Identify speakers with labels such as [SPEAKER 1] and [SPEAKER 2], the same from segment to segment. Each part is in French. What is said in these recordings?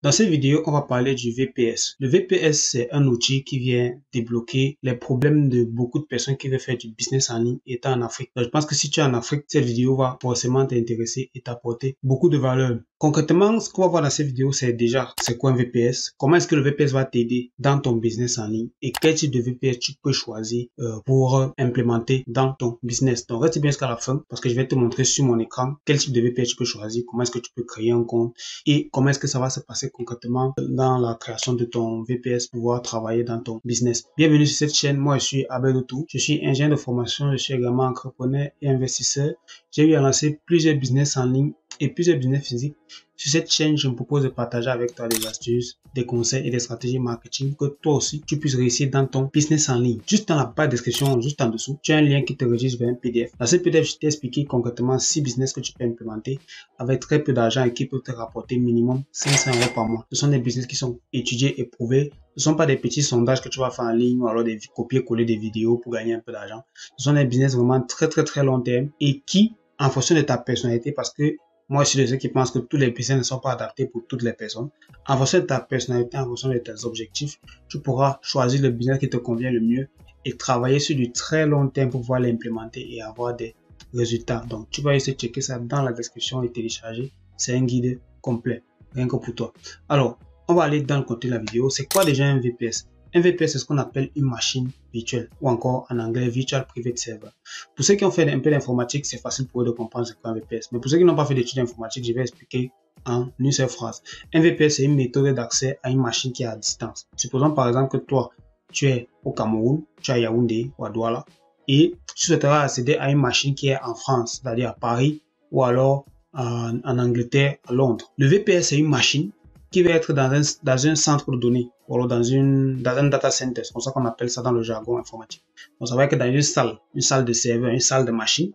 [SPEAKER 1] Dans cette vidéo, on va parler du VPS. Le VPS, c'est un outil qui vient débloquer les problèmes de beaucoup de personnes qui veulent faire du business en ligne étant en Afrique. Donc, je pense que si tu es en Afrique, cette vidéo va forcément t'intéresser et t'apporter beaucoup de valeur. Concrètement, ce qu'on va voir dans cette vidéo, c'est déjà c'est quoi un VPS, comment est-ce que le VPS va t'aider dans ton business en ligne et quel type de VPS tu peux choisir pour implémenter dans ton business. Donc, reste bien jusqu'à la fin parce que je vais te montrer sur mon écran quel type de VPS tu peux choisir, comment est-ce que tu peux créer un compte et comment est-ce que ça va se passer concrètement dans la création de ton VPS pour pouvoir travailler dans ton business. Bienvenue sur cette chaîne, moi je suis Abel Otou, je suis ingénieur de formation, je suis également entrepreneur et investisseur. J'ai eu à lancer plusieurs business en ligne et plusieurs business physiques. Sur cette chaîne, je me propose de partager avec toi des astuces, des conseils et des stratégies marketing que toi aussi, tu puisses réussir dans ton business en ligne. Juste dans la barre de description, juste en dessous, tu as un lien qui te redirige vers un PDF. Dans ce PDF, je t'ai expliqué concrètement 6 business que tu peux implémenter avec très peu d'argent et qui peuvent te rapporter minimum 500 € par mois. Ce sont des business qui sont étudiés et prouvés. Ce ne sont pas des petits sondages que tu vas faire en ligne ou alors des copier-coller des vidéos pour gagner un peu d'argent. Ce sont des business vraiment très long terme et qui, en fonction de ta personnalité, parce que moi, je suis de ceux qui pensent que tous les business ne sont pas adaptés pour toutes les personnes. En fonction de ta personnalité, en fonction de tes objectifs, tu pourras choisir le business qui te convient le mieux et travailler sur du très long terme pour pouvoir l'implémenter et avoir des résultats. Donc, tu vas essayer de checker ça dans la description et télécharger. C'est un guide complet, rien que pour toi. Alors, on va aller dans le contenu de la vidéo. C'est quoi déjà un VPS? Un VPS, c'est ce qu'on appelle une machine virtuelle ou encore en anglais Virtual Private Server. Pour ceux qui ont fait un peu d'informatique, c'est facile pour eux de comprendre ce qu'est un VPS. Mais pour ceux qui n'ont pas fait d'études d'informatique, je vais expliquer en une seule phrase. Un VPS, c'est une méthode d'accès à une machine qui est à distance. Supposons par exemple que toi, tu es au Cameroun, tu es à Yaoundé ou à Douala et tu souhaiteras accéder à une machine qui est en France, c'est-à-dire à Paris ou alors en Angleterre, à Londres. Le VPS, c'est une machine qui va être dans un centre de données ou alors dans un data center. C'est comme ça qu'on appelle ça dans le jargon informatique. Donc, ça va être dans une salle de serveur, une salle de machine.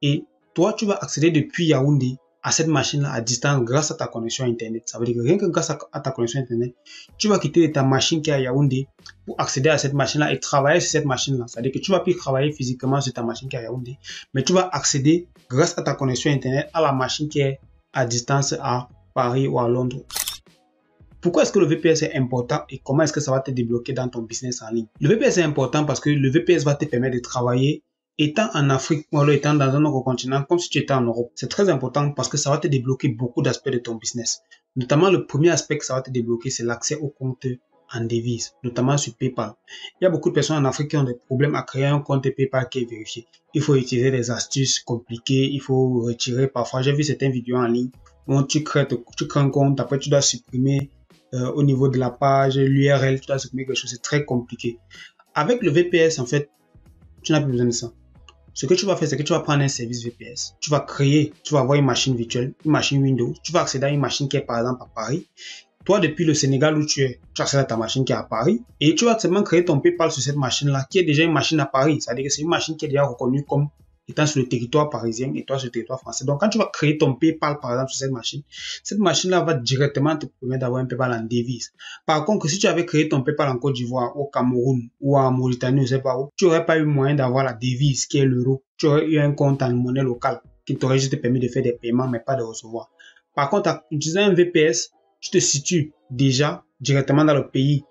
[SPEAKER 1] Et toi, tu vas accéder depuis Yaoundé à cette machine-là à distance grâce à ta connexion Internet. Ça veut dire que rien que grâce à ta connexion Internet, tu vas quitter ta machine qui est à Yaoundé pour accéder à cette machine-là et travailler sur cette machine-là. C'est-à-dire que tu vas plus travailler physiquement sur ta machine qui est à Yaoundé, mais tu vas accéder grâce à ta connexion Internet à la machine qui est à distance à Paris ou à Londres. Pourquoi est-ce que le VPS est important et comment est-ce que ça va te débloquer dans ton business en ligne? Le VPS est important parce que le VPS va te permettre de travailler étant en Afrique ou étant dans un autre continent comme si tu étais en Europe. C'est très important parce que ça va te débloquer beaucoup d'aspects de ton business. Notamment le premier aspect que ça va te débloquer, c'est l'accès au compte en devise, notamment sur PayPal. Il y a beaucoup de personnes en Afrique qui ont des problèmes à créer un compte PayPal qui est vérifié. Il faut utiliser des astuces compliquées, il faut retirer parfois. J'ai vu certaines vidéos en ligne où tu crées un compte, après tu dois supprimer au niveau de la page, l'URL, tu dois supprimer quelque chose, c'est très compliqué. Avec le VPS, en fait, tu n'as plus besoin de ça. Ce que tu vas faire, c'est que tu vas prendre un service VPS. Tu vas avoir une machine virtuelle, une machine Windows. Tu vas accéder à une machine qui est par exemple à Paris. Toi, depuis le Sénégal où tu es, tu accèdes à ta machine qui est à Paris et tu vas seulement créer ton PayPal sur cette machine-là qui est déjà une machine à Paris. C'est-à-dire que c'est une machine qui est déjà reconnue comme étant sur le territoire parisien et toi sur le territoire français. Donc, quand tu vas créer ton PayPal, par exemple, sur cette machine-là va directement te permettre d'avoir un PayPal en devise. Par contre, si tu avais créé ton PayPal en Côte d'Ivoire, au Cameroun ou en Mauritanie, je ne sais pas où, tu n'aurais pas eu moyen d'avoir la devise qui est l'euro. Tu aurais eu un compte en monnaie locale qui t'aurait juste permis de faire des paiements, mais pas de recevoir. Par contre, en utilisant un VPS, tu te situes déjà directement dans le pays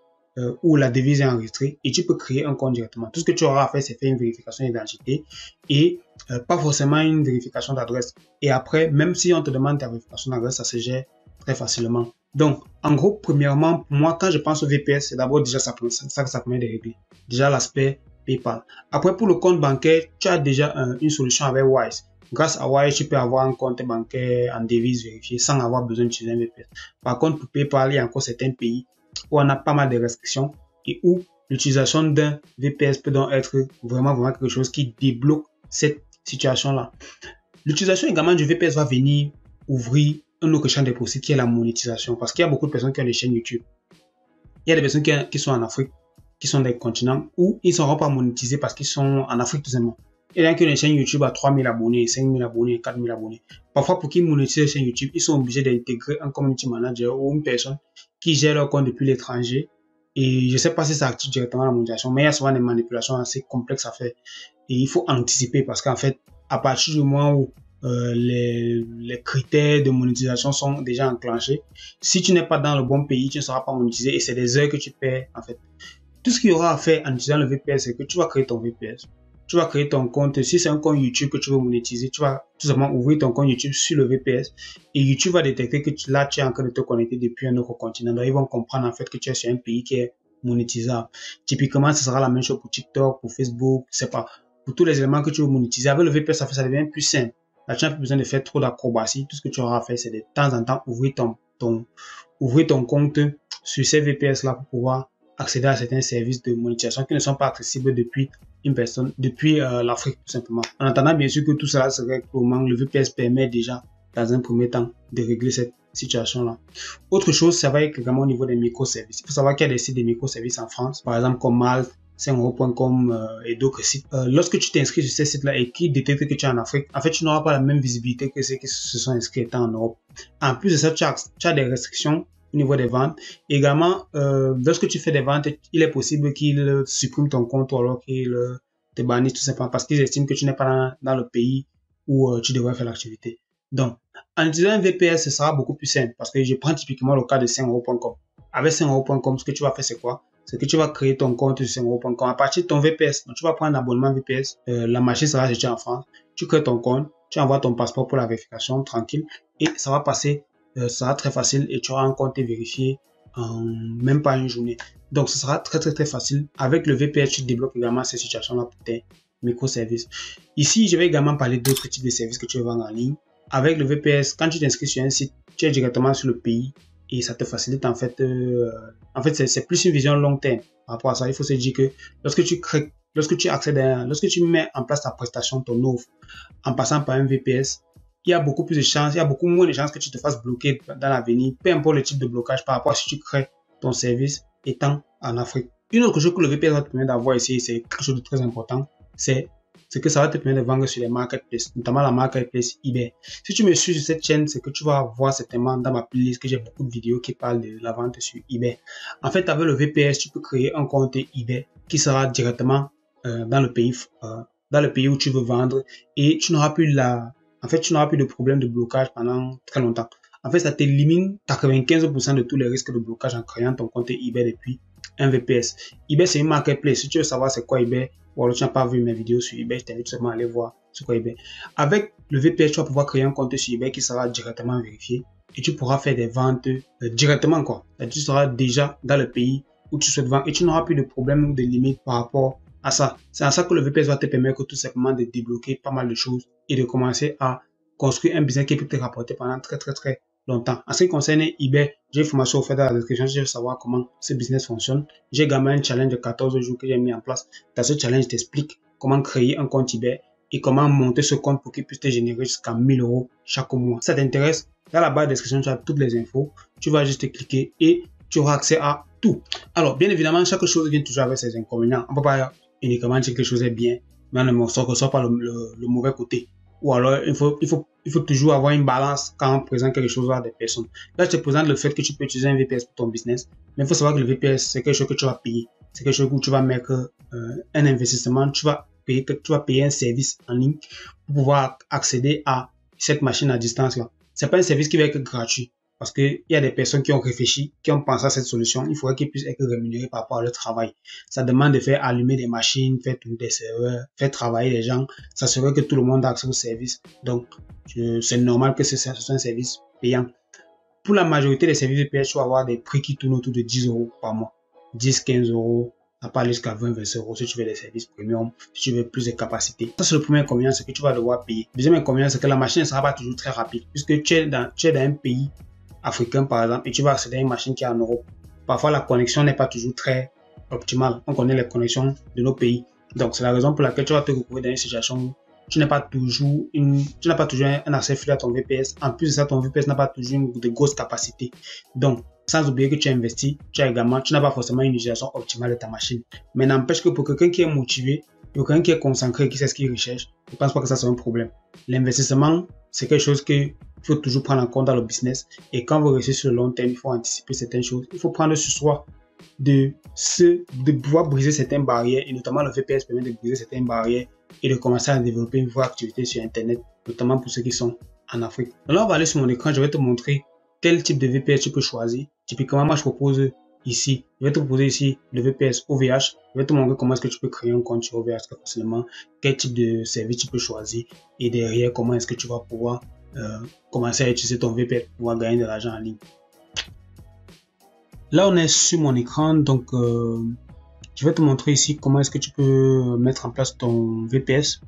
[SPEAKER 1] où la devise est enregistrée et tu peux créer un compte directement. Tout ce que tu auras à faire, c'est faire une vérification d'identité et pas forcément une vérification d'adresse. Et après, même si on te demande ta vérification d'adresse, ça se gère très facilement. Donc, en gros, premièrement, pour moi, quand je pense au VPS, c'est d'abord déjà ça que ça permet de régler. Déjà l'aspect PayPal. Après, pour le compte bancaire, tu as déjà une solution avec Wise. Grâce à Wise, tu peux avoir un compte bancaire en devise vérifié sans avoir besoin d'utiliser un VPS. Par contre, pour PayPal, il y a encore certains pays où on a pas mal de restrictions et où l'utilisation d'un VPS peut donc être vraiment quelque chose qui débloque cette situation-là. L'utilisation également du VPS va venir ouvrir un autre champ de possibles qui est la monétisation parce qu'il y a beaucoup de personnes qui ont des chaînes YouTube. Il y a des personnes qui sont en Afrique, qui sont des continents où ils ne seront pas monétisés parce qu'ils sont en Afrique tout simplement. Il y a qui ont une chaîne YouTube à 3000 abonnés, 5000 abonnés, 4000 abonnés. Parfois, pour qu'ils monétisent leur chaîne YouTube, ils sont obligés d'intégrer un community manager ou une personne qui gère leur compte depuis l'étranger. Et je ne sais pas si ça active directement la monétisation, mais il y a souvent des manipulations assez complexes à faire. Et il faut anticiper parce qu'en fait, à partir du moment où les critères de monétisation sont déjà enclenchés. Si tu n'es pas dans le bon pays, tu ne seras pas monétisé et c'est des heures que tu perds en fait. Tout ce qu'il y aura à faire en utilisant le VPS, c'est que tu vas créer ton VPS. Tu vas créer ton compte. Si c'est un compte YouTube que tu veux monétiser, tu vas tout simplement ouvrir ton compte YouTube sur le VPS et YouTube va détecter que là, tu es en train de te connecter depuis un autre continent. Donc, ils vont comprendre en fait que tu es sur un pays qui est monétisable. Typiquement, ce sera la même chose pour TikTok, pour Facebook, je sais pas. Pour tous les éléments que tu veux monétiser. Avec le VPS, ça devient plus simple. Là, tu n'as plus besoin de faire trop d'acrobatie. Tout ce que tu auras à faire, c'est de temps en temps ouvrir ton compte sur ces VPS-là pour pouvoir accéder à certains services de monétisation qui ne sont pas accessibles depuis une personne, depuis l'Afrique tout simplement. En attendant, bien sûr que tout cela se règle au moment, le VPS permet déjà, dans un premier temps, de régler cette situation-là. Autre chose, ça va être également au niveau des microservices. Il faut savoir qu'il y a des sites de microservices en France, par exemple comme Malte, 5euros.com et d'autres sites. Lorsque tu t'inscris sur ces sites-là et qu'ils détectent que tu es en Afrique, en fait, tu n'auras pas la même visibilité que ceux qui se sont inscrits étant en Europe. En plus de ça, tu as des restrictions au niveau des ventes. Également, lorsque tu fais des ventes, il est possible qu'ils suppriment ton compte ou alors qu'ils te bannissent tout simplement parce qu'ils estiment que tu n'es pas dans le pays où tu devrais faire l'activité. Donc, en utilisant un VPS, ce sera beaucoup plus simple parce que je prends typiquement le cas de 5euros.com. Avec 5euros.com, ce que tu vas faire, c'est quoi? C'est que tu vas créer ton compte sur 5euros.com à partir de ton VPS. Donc, tu vas prendre un abonnement VPS. La machine sera située en France. Tu crées ton compte. Tu envoies ton passeport pour la vérification tranquille et ça va passer. Ça sera très facile et tu auras un compte vérifié en même pas une journée. Donc, ce sera très facile. Avec le VPS, tu débloques également ces situations-là pour tes microservices. Ici, je vais également parler d'autres types de services que tu veux vendre en ligne. Avec le VPS, quand tu t'inscris sur un site, tu es directement sur le pays et ça te facilite en fait. C'est plus une vision long terme par rapport à ça. Il faut se dire que lorsque tu mets en place ta prestation, ton offre, en passant par un VPS, il y a beaucoup plus de chances, il y a beaucoup moins de chances que tu te fasses bloquer dans l'avenir, peu importe le type de blocage par rapport à si tu crées ton service étant en Afrique. Une autre chose que le VPS va te permettre d'avoir ici, c'est quelque chose de très important, c'est que ça va te permettre de vendre sur les marketplaces, notamment la marketplace eBay. Si tu me suis sur cette chaîne, c'est que tu vas voir certainement dans ma playlist que j'ai beaucoup de vidéos qui parlent de la vente sur eBay. En fait, avec le VPS, tu peux créer un compte eBay qui sera directement dans le pays où tu veux vendre et tu n'auras plus de problème de blocage pendant très longtemps. En fait, ça t'élimine 95% de tous les risques de blocage en créant ton compte eBay depuis un VPS. eBay, c'est une marketplace. Si tu veux savoir c'est quoi eBay, ou alors tu n'as pas vu mes vidéos sur eBay, je t'invite seulement à aller voir c'est quoi eBay. Avec le VPS, tu vas pouvoir créer un compte sur eBay qui sera directement vérifié et tu pourras faire des ventes directement, quoi. Tu seras déjà dans le pays où tu souhaites vendre et tu n'auras plus de problème ou de limites par rapport à ça. C'est à ça que le VPS va te permettre tout simplement de débloquer pas mal de choses et de commencer à construire un business qui peut te rapporter pendant très longtemps. En ce qui concerne eBay, j'ai une formation offerte dans la description si tu veux savoir comment ce business fonctionne. J'ai également un challenge de 14 jours que j'ai mis en place. Dans ce challenge, je t'explique comment créer un compte eBay et comment monter ce compte pour qu'il puisse te générer jusqu'à 1000 euros chaque mois. Si ça t'intéresse, dans la barre de description, tu as toutes les infos. Tu vas juste cliquer et tu auras accès à tout. Alors, bien évidemment, chaque chose vient toujours avec ses inconvénients. On ne peut pas uniquement dire que quelque chose est bien, mais on ne ressort pas le mauvais côté. Ou alors, il faut toujours avoir une balance quand on présente quelque chose à des personnes. Là, je te présente le fait que tu peux utiliser un VPS pour ton business. Mais il faut savoir que le VPS, c'est quelque chose que tu vas payer. C'est quelque chose où tu vas mettre un investissement. Tu vas payer un service en ligne pour pouvoir accéder à cette machine à distance-là. C'est pas un service qui va être gratuit. Parce qu'il y a des personnes qui ont réfléchi, qui ont pensé à cette solution. Il faudrait qu'ils puissent être rémunérés par rapport à leur travail. Ça demande de faire allumer des machines, faire tourner des serveurs, faire travailler les gens. Ça serait que tout le monde a accès au service. Donc, c'est normal que ce soit un service payant. Pour la majorité des services VPS, tu vas avoir des prix qui tournent autour de 10 euros par mois. 10, 15 euros. Ça part jusqu'à 20, 20 euros si tu veux des services premium, si tu veux plus de capacité. Ça, c'est le premier inconvénient, c'est que tu vas devoir payer. Le deuxième inconvénient, c'est que la machine ne sera pas toujours très rapide. Puisque tu es dans un pays africain par exemple et tu vas accéder à une machine qui est en Europe. Parfois la connexion n'est pas toujours très optimale. On connaît les connexions de nos pays. Donc c'est la raison pour laquelle tu vas te retrouver dans une situation où tu n'as pas toujours un accès fluide à ton VPS. En plus de ça, ton VPS n'a pas toujours de grosses capacités. Donc sans oublier que tu as investi, tu n'as pas forcément une utilisation optimale de ta machine. Mais n'empêche que pour quelqu'un qui est motivé, pour quelqu'un qui est concentré, qui sait ce qu'il recherche, je ne pense pas que ça soit un problème. L'investissement, c'est quelque chose qu'il faut toujours prendre en compte dans le business. Et quand vous réussissez sur le long terme, il faut anticiper certaines choses. Il faut prendre sur soi. de pouvoir briser certaines barrières, et notamment le VPS permet de briser certaines barrières et de commencer à développer une vraie activité sur Internet, notamment pour ceux qui sont en Afrique. Donc là, on va aller sur mon écran, je vais te montrer quel type de VPS tu peux choisir. Typiquement, moi, je propose ici, je vais te proposer ici le VPS OVH. Je vais te montrer comment est-ce que tu peux créer un compte sur OVH très facilement, quel type de service tu peux choisir, et derrière, comment est-ce que tu vas pouvoir commencer à utiliser ton VPS pour pouvoir gagner de l'argent en ligne. Là, on est sur mon écran, donc je vais te montrer ici comment est-ce que tu peux mettre en place ton VPS,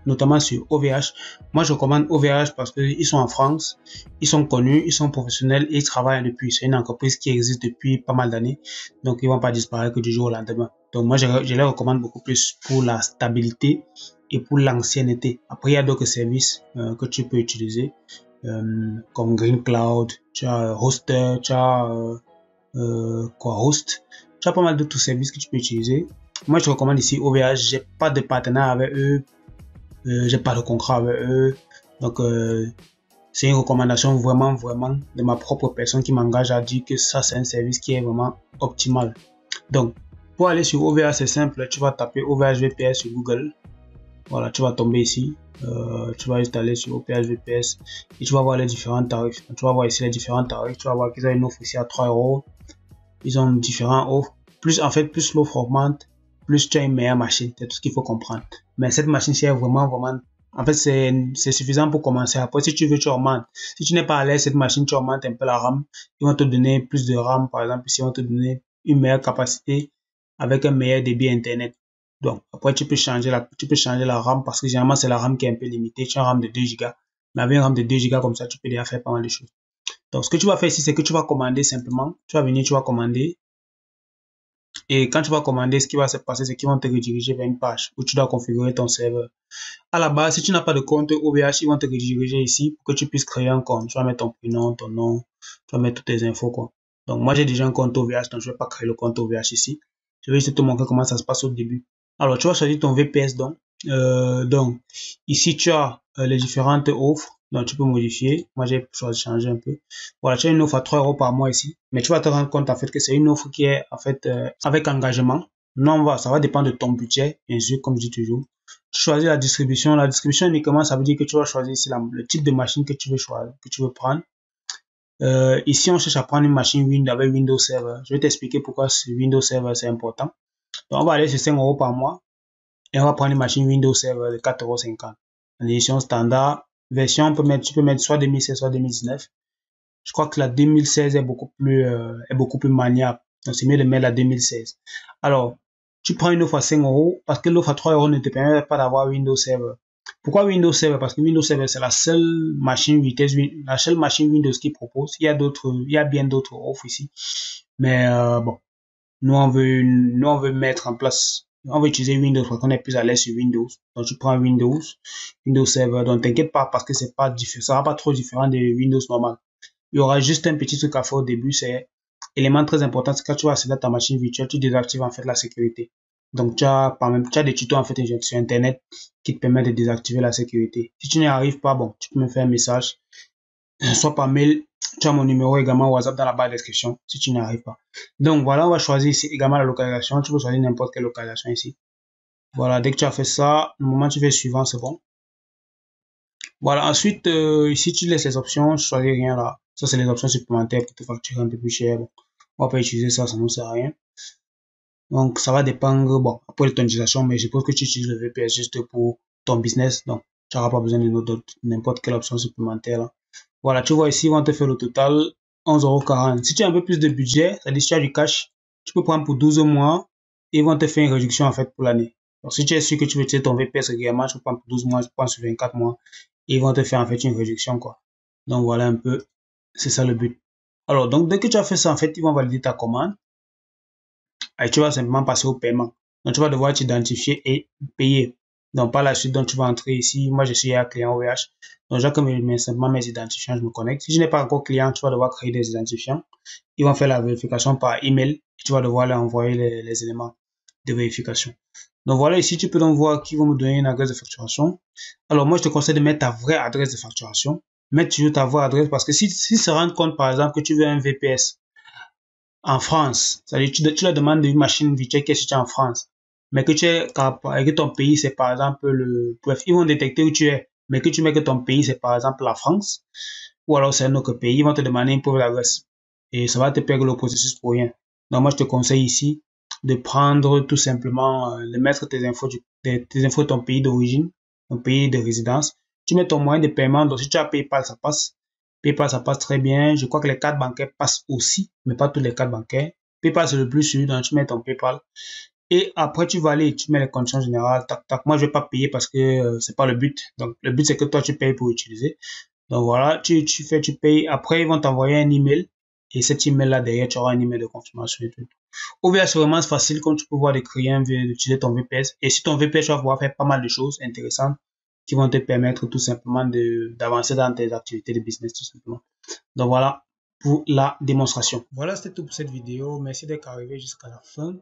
[SPEAKER 1] notamment sur OVH. Moi, je recommande OVH parce qu'ils sont en France, ils sont connus, ils sont professionnels et ils travaillent depuis. C'est une entreprise qui existe depuis pas mal d'années, donc ils vont pas disparaître que du jour au lendemain. Donc moi, je les recommande beaucoup plus pour la stabilité et pour l'ancienneté. Après, il y a d'autres services que tu peux utiliser, comme Green Cloud, tu as Hoster, tu as Host. Tu as pas mal d'autres services que tu peux utiliser. Moi, je te recommande ici OVH. J'ai pas de partenaire avec eux, j'ai pas de contrat avec eux, donc c'est une recommandation vraiment de ma propre personne qui m'engage à dire que ça c'est un service qui est vraiment optimal. Donc pour aller sur OVH, c'est simple, tu vas taper OVH VPS sur Google. Voilà, tu vas tomber ici, tu vas installer sur OVH VPS et tu vas voir les différents tarifs. Donc, tu vas voir ici les différents tarifs, tu vas voir qu'ils ont une offre ici à 3 €. Ils ont différents offres. Plus l'offre augmente, plus tu as une meilleure machine. C'est tout ce qu'il faut comprendre. Mais cette machine-ci est vraiment, en fait, c'est suffisant pour commencer. Après, si tu veux, tu augmentes. Si tu n'es pas à l'aise, cette machine, tu augmentes un peu la RAM. Ils vont te donner plus de RAM, par exemple. Ici, ils vont te donner une meilleure capacité avec un meilleur débit Internet. Donc, après, tu peux changer la RAM parce que généralement, c'est la RAM qui est un peu limitée. Tu as une RAM de 2 Go. Mais avec une RAM de 2 Go, comme ça, tu peux déjà faire pas mal de choses. Donc, ce que tu vas faire ici, c'est que tu vas commander simplement. Tu vas venir, tu vas commander. Et quand tu vas commander, ce qui va se passer, c'est qu'ils vont te rediriger vers une page où tu dois configurer ton serveur. À la base, si tu n'as pas de compte OVH, ils vont te rediriger ici pour que tu puisses créer un compte. Tu vas mettre ton prénom, ton nom, tu vas mettre toutes tes infos, quoi. Donc, moi, j'ai déjà un compte OVH, donc je ne vais pas créer le compte OVH ici. Je vais juste te montrer comment ça se passe au début. Alors, tu vas choisir ton VPS, donc ici, tu as les différentes offres. Donc, tu peux modifier. Moi, j'ai choisi de changer un peu. Voilà, tu as une offre à 3 € par mois ici. Mais tu vas te rendre compte, en fait, que c'est une offre qui est, en fait, avec engagement. Non, ça va dépendre de ton budget, bien sûr, comme je dis toujours. Tu choisis la distribution. La distribution, uniquement, ça veut dire que tu vas choisir ici le type de machine que tu veux choisir, que tu veux prendre. Ici, on cherche à prendre une machine Windows avec Windows Server. Je vais t'expliquer pourquoi Windows Server, c'est important. Donc, on va aller sur 5 € par mois. Et on va prendre une machine Windows Server de 4,50 €. En édition standard, version, tu peux mettre soit 2016, soit 2019. Je crois que la 2016 est beaucoup plus maniable. Donc, c'est mieux de mettre la 2016. Alors, tu prends une offre à 5 € parce que l'offre à 3 € ne te permet pas d'avoir Windows Server. Pourquoi Windows Server? Parce que Windows Server, c'est la seule machine Windows qui propose. Il y a bien d'autres offres ici. Mais, bon, nous, on veut mettre en place, on va utiliser Windows parce qu'on est plus à l'aise sur Windows. Donc, tu prends Windows Server. Donc, t'inquiète pas parce que ça sera pas trop différent de Windows normal. Il y aura juste un petit truc à faire au début, c'est élément très important, c'est quand tu vas accéder à ta machine virtuelle, tu désactives en fait la sécurité. Donc, tu as des tutos en fait sur Internet qui te permettent de désactiver la sécurité. Si tu n'y arrives pas, bon, tu peux me faire un message, soit par mail. Tu as mon numéro également WhatsApp dans la barre de description si tu n'y arrives pas. Donc voilà, on va choisir ici également la localisation. Tu peux choisir n'importe quelle localisation ici. Voilà, dès que tu as fait ça, le moment où tu fais suivant, c'est bon. Voilà, ensuite, ici tu laisses les options, je choisis rien là. Ça, c'est les options supplémentaires pour te facturer un peu plus cher. Bon, on va pas utiliser ça, ça ne sert à rien. Donc ça va dépendre, bon, après de ton utilisation, mais je suppose que tu utilises le VPS juste pour ton business. Donc, tu n'auras pas besoin de n'importe quelle option supplémentaire là. Voilà, tu vois ici, ils vont te faire le total 11,40 €. Si tu as un peu plus de budget, c'est-à-dire si tu as du cash, tu peux prendre pour 12 mois et ils vont te faire une réduction en fait pour l'année. Donc si tu es sûr que tu veux utiliser ton VPS régulièrement, tu peux prendre pour 12 mois, tu prends sur 24 mois et ils vont te faire en fait une réduction quoi. Donc voilà un peu, c'est ça le but. Alors donc dès que tu as fait ça en fait, ils vont valider ta commande et tu vas simplement passer au paiement. Donc tu vas devoir t'identifier et payer. Donc par la suite, donc, tu vas entrer ici. Moi, je suis un client OVH. Donc j'ai simplement mes identifiants, je me connecte. Si je n'ai pas encore client, tu vas devoir créer des identifiants. Ils vont faire la vérification par email et tu vas devoir leur envoyer les éléments de vérification. Donc voilà, ici, tu peux donc voir qu'ils vont me donner une adresse de facturation. Alors moi, je te conseille de mettre ta vraie adresse de facturation. Mets toujours ta vraie adresse parce que si se rendent compte, par exemple, que tu veux un VPS en France. C'est-à-dire, tu leur demandes une machine virtuelle qui est située en France. Mais que tu es, que ton pays, c'est par exemple bref, ils vont détecter où tu es. Mais que tu mets que ton pays, c'est par exemple la France. Ou alors c'est un autre pays. Ils vont te demander une preuve d'adresse. Et ça va te perdre le processus pour rien. Donc, moi, je te conseille ici de prendre tout simplement, de mettre tes infos, tes infos de ton pays d'origine, ton pays de résidence. Tu mets ton moyen de paiement. Donc, si tu as PayPal, ça passe. PayPal, ça passe très bien. Je crois que les cartes bancaires passent aussi, mais pas tous les cartes bancaires. PayPal, c'est le plus sûr, donc tu mets ton PayPal. Et après, tu vas aller, tu mets les conditions générales, tac, tac. Moi, je vais pas payer parce que c'est pas le but. Donc, le but, c'est que toi, tu payes pour utiliser. Donc, voilà, tu payes. Après, ils vont t'envoyer un email. Et cet email-là, derrière, tu auras un email de confirmation et tout. OVH, c'est vraiment facile, comme tu peux voir, de créer d'utiliser ton VPS. Et si ton VPS, tu vas pouvoir faire pas mal de choses intéressantes qui vont te permettre tout simplement d'avancer dans tes activités de business, tout simplement. Donc, voilà pour la démonstration. Voilà, c'était tout pour cette vidéo. Merci d'être arrivé jusqu'à la fin.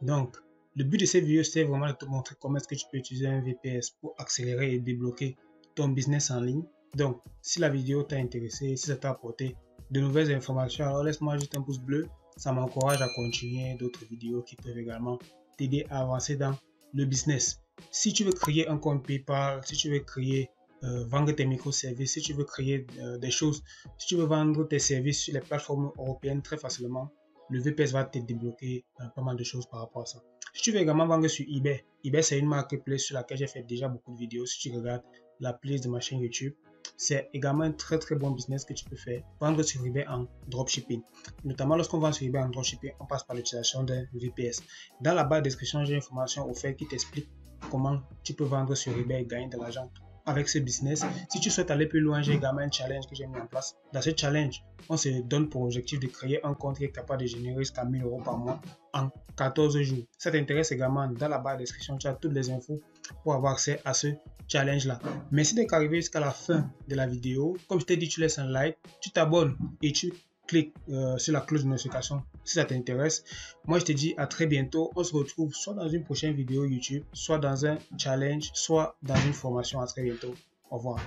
[SPEAKER 1] Donc, le but de cette vidéo, c'était vraiment de te montrer comment est-ce que tu peux utiliser un VPS pour accélérer et débloquer ton business en ligne. Donc, si la vidéo t'a intéressé, si ça t'a apporté de nouvelles informations, alors laisse-moi juste un pouce bleu. Ça m'encourage à continuer d'autres vidéos qui peuvent également t'aider à avancer dans le business. Si tu veux créer un compte PayPal, si tu veux créer vendre tes microservices, si tu veux créer des choses, si tu veux vendre tes services sur les plateformes européennes très facilement, le VPS va te débloquer pas mal de choses par rapport à ça. Si tu veux également vendre sur eBay, eBay c'est une marketplace sur laquelle j'ai fait déjà beaucoup de vidéos. Si tu regardes la playlist de ma chaîne YouTube, c'est également un très très bon business que tu peux faire. Vendre sur eBay en dropshipping. Notamment lorsqu'on vend sur eBay en dropshipping, on passe par l'utilisation d'un VPS. Dans la barre de description, j'ai une information offerte qui t'explique comment tu peux vendre sur eBay et gagner de l'argent avec ce business. Si tu souhaites aller plus loin, j'ai également un challenge que j'ai mis en place. Dans ce challenge, on se donne pour objectif de créer un compte qui est capable de générer jusqu'à 1000 € par mois en 14 jours. Si ça t'intéresse également, dans la barre de description, tu as toutes les infos pour avoir accès à ce challenge-là. Merci d'être arrivé jusqu'à la fin de la vidéo. Comme je t'ai dit, tu laisses un like, tu t'abonnes et tu clique sur la cloche de notification si ça t'intéresse. Moi, je te dis à très bientôt. On se retrouve soit dans une prochaine vidéo YouTube, soit dans un challenge, soit dans une formation. À très bientôt. Au revoir.